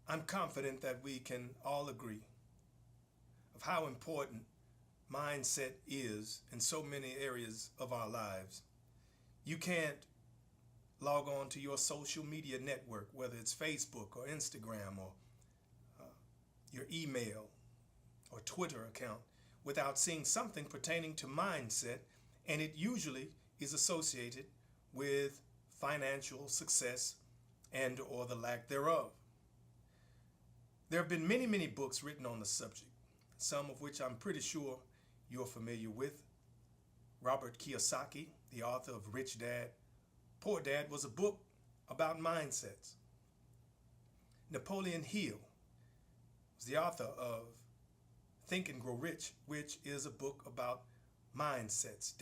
I'm confident that we can all agree of how important mindset is in so many areas of our lives. You can't log on to your social media network, whether it's Facebook or Instagram or your email or Twitter account, without seeing something pertaining to mindset, and it usually is associated with financial success and or the lack thereof. There have been many, many books written on the subject, some of which I'm pretty sure you're familiar with. Robert Kiyosaki, the author of Rich Dad, Poor Dad, was a book about mindsets. Napoleon Hill was the author of Think and Grow Rich, which is a book about mindsets.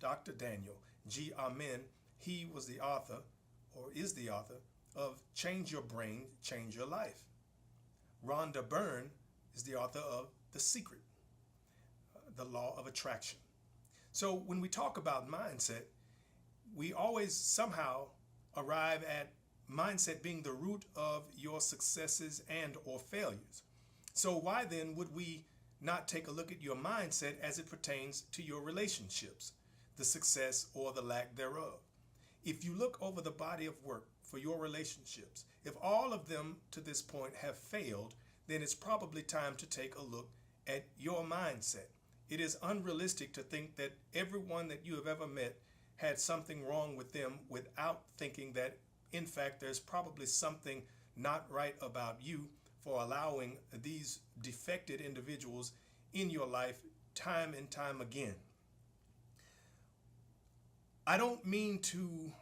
Dr. Daniel G. Amen, he was the author, or is the author, of Change Your Brain, Change Your Life. Rhonda Byrne is the author of The Secret, The Law of Attraction. So when we talk about mindset, we always somehow arrive at mindset being the root of your successes and or failures. So why then would we not take a look at your mindset as it pertains to your relationships, the success or the lack thereof? If you look over the body of work for your relationships, if all of them to this point have failed, then it's probably time to take a look at your mindset. It is unrealistic to think that everyone that you have ever met had something wrong with them without thinking that, in fact, there's probably something not right about you for allowing these defected individuals in your life time and time again. I don't mean to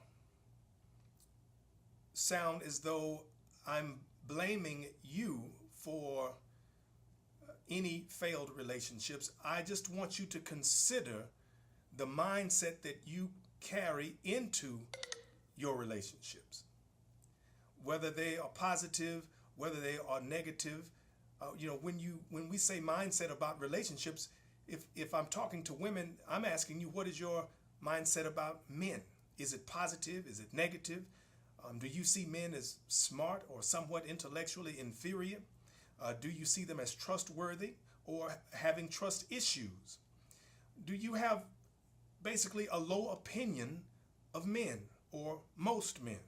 sound as though I'm blaming you for any failed relationships. I just want you to consider the mindset that you carry into your relationships, whether they are positive, whether they are negative. When we say mindset about relationships, if I'm talking to women, I'm asking you, what is your mindset about men? Is it positive? Is it negative? Do you see men as smart or somewhat intellectually inferior? Do you see them as trustworthy or having trust issues? Do you have basically a low opinion of men or most men,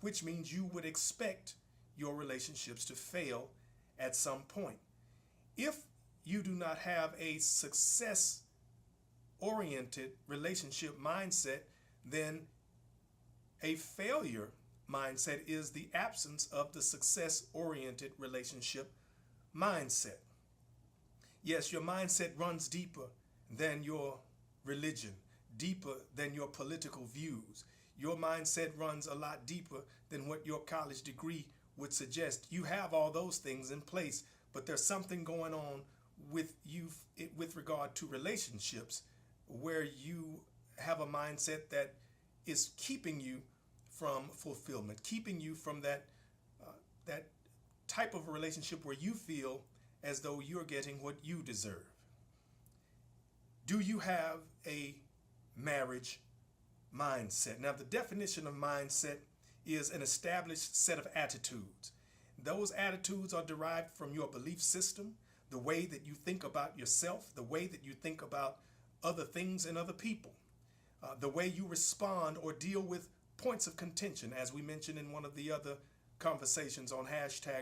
which means you would expect your relationships to fail at some point? If you do not have a success-oriented relationship mindset, then a failure mindset is the absence of the success-oriented relationship mindset. Yes, your mindset runs deeper than your religion, deeper than your political views. Your mindset runs a lot deeper than what your college degree would suggest. You have all those things in place, but there's something going on with you with regard to relationships where you have a mindset that is keeping you from fulfillment, keeping you from that type of a relationship where you feel as though you're getting what you deserve. Do you have a marriage mindset? Now, the definition of mindset is an established set of attitudes. Those attitudes are derived from your belief system, the way that you think about yourself, the way that you think about other things and other people, the way you respond or deal with points of contention, as we mentioned in one of the other conversations on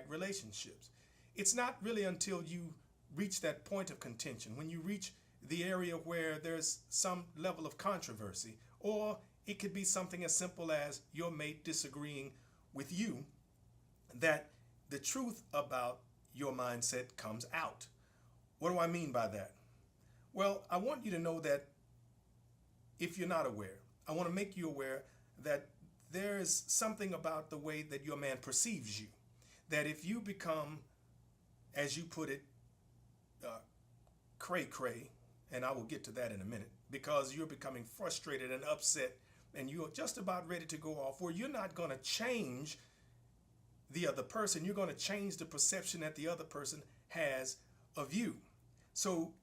#relationships. It's not really until you reach that point of contention, when you reach the area where there's some level of controversy, or it could be something as simple as your mate disagreeing with you, that the truth about your mindset comes out. What do I mean by that? Well, I want you to know that if you're not aware, I want to make you aware that there is something about the way that your man perceives you. That if you become, as you put it, cray-cray, and I will get to that in a minute, because you're becoming frustrated and upset and you're just about ready to go off, where you're not going to change the other person, you're going to change the perception that the other person has of you. So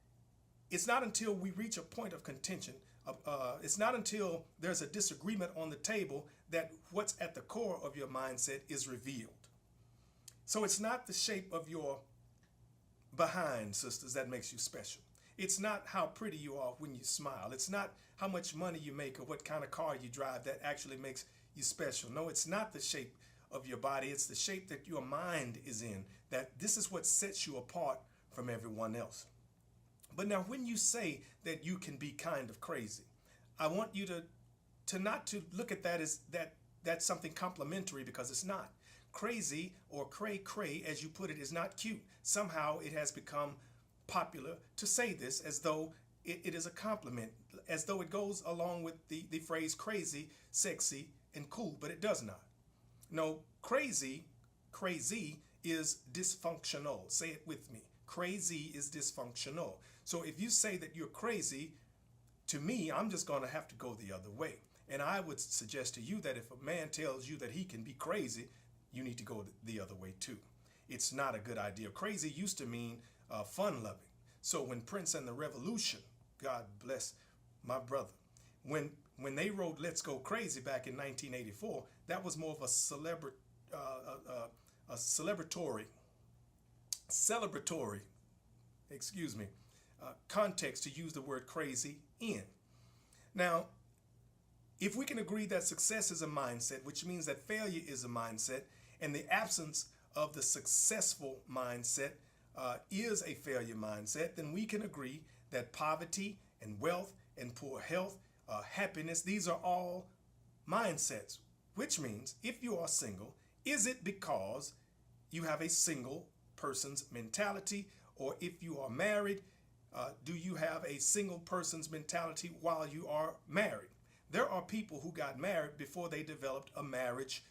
it's not until we reach a point of contention, it's not until there's a disagreement on the table that what's at the core of your mindset is revealed. So it's not the shape of your behind, sisters, that makes you special. It's not how pretty you are when you smile. It's not how much money you make or what kind of car you drive that actually makes you special. No, it's not the shape of your body. It's the shape that your mind is in. That this is what sets you apart from everyone else. But now when you say that you can be kind of crazy, I want you to not to look at that as that's something complimentary, because it's not. Crazy, or cray, as you put it, is not cute. Somehow it has become popular to say this as though it is a compliment, as though it goes along with the phrase crazy, sexy, and cool, but it does not. No, crazy is dysfunctional. Say it with me. Crazy is dysfunctional. So if you say that you're crazy, to me, I'm just going to have to go the other way. And I would suggest to you that if a man tells you that he can be crazy, you need to go the other way too. It's not a good idea. Crazy used to mean fun-loving. So when Prince and the Revolution, God bless my brother, when they wrote "Let's Go Crazy" back in 1984, that was more of a celebratory, context to use the word crazy in. Now, if we can agree that success is a mindset, which means that failure is a mindset, and the absence of the successful mindset is a failure mindset, then we can agree that poverty and wealth and poor health, happiness, these are all mindsets, which means if you are single, is it because you have a single person's mentality? Or if you are married, do you have a single person's mentality while you are married? There are people who got married before they developed a marriage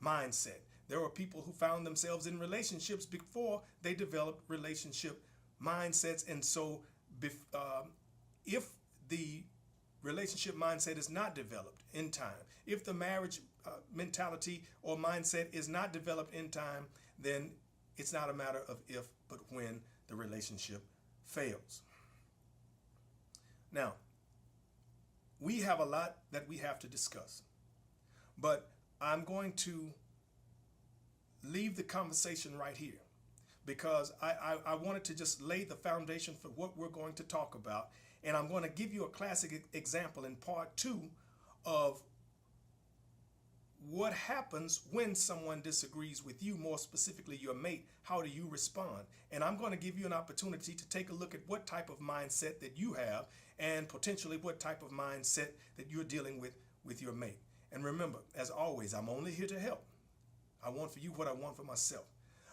mindset. There are people who found themselves in relationships before they developed relationship mindsets. And so if the relationship mindset is not developed in time, if the marriage mentality or mindset is not developed in time, then it's not a matter of if, but when the relationship fails. Now, we have a lot that we have to discuss, but I'm going to leave the conversation right here because I wanted to just lay the foundation for what we're going to talk about. And I'm going to give you a classic example in part 2 of what happens when someone disagrees with you, more specifically your mate. How do you respond? And I'm going to give you an opportunity to take a look at what type of mindset that you have and potentially what type of mindset that you're dealing with your mate. And remember, as always, I'm only here to help. I want for you what I want for myself.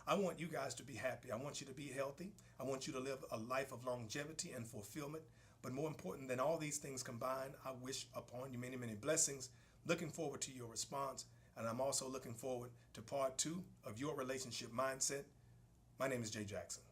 I want you guys to be happy. I want you to be healthy. I want you to live a life of longevity and fulfillment. But more important than all these things combined, I wish upon you many, many blessings. Looking forward to your response. And I'm also looking forward to part 2 of your relationship mindset. My name is Jay Jackson.